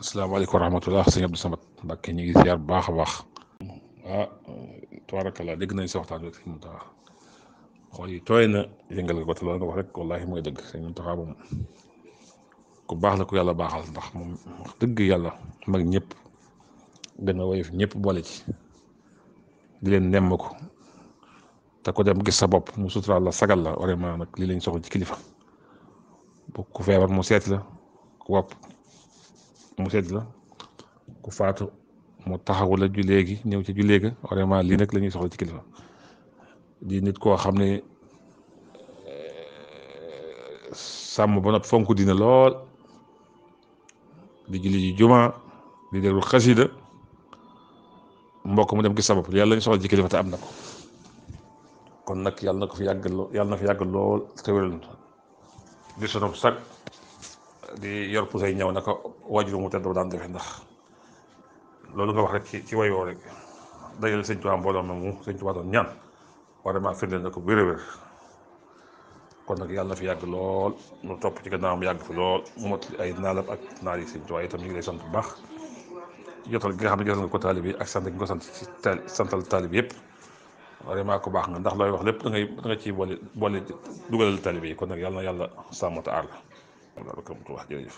asalaamaaleykum wa rahmatulah sëñ Abdou Samad Mbacke ñu ngi ziar bu baax a baax. ah tabaarakallaa dégg nañ sa waxtaan rek sëñ Mountakha xool yi tooy na yëngal nga ko te loolu nga wax rek wallaahi mooy dëgg sëñ Mountakha moom ku baax la ku yàlla baaxal ndax moom wax dëgg yàlla mag ñëpp gën a woyof ñëpp boole ci di leen nemm ko te ko dem gis sa bopp mu suturaal la sagal la vraiment nag lii lañ soxla ci kilifa bu ku feebar mu seet la ku wopp mu seet la ku faatu mu taxawu la jullee gi ñëw ci jullee ga vraiment lii nag la ñuy soxla ci kilifa di nit koo xam ne sàmm ba noppi fonk dina lool di julli ji juma di déglu xasida mbokk mu dem gis sa bopp yàlla lañu soxla ci kilifa te am na ko kon nag yàlla na ko fi yàggal yàlla na fi yàggal lool te wéral di sunu sag di yor pusay ñëw naka waajur mu tedd ba daan defee ndax loolu nga wax rek ci way woo rek dajale sëñ Tuubaa mbooloo ma mu sëñ Tuubaa doon ñaan vraiment firndeel na ko wér a wér kon nag yàlla na fi yàgg lool mu topp ci gannaawam yàgg fi lool mu mot ay naalam ak naar yi sëñ Tuubaa itam ñu ngi lay sant bu baax jotal gi nga xam ne jotal nga ko taalib yi ak sant gi nga ko sant ci santal taalib yëpp vraiment ko baax nga ndax looy wax lépp da nga ciy boole dugalal taalib yi kon nag yàlla na yàlla sàmm te aar la. jërëjëf.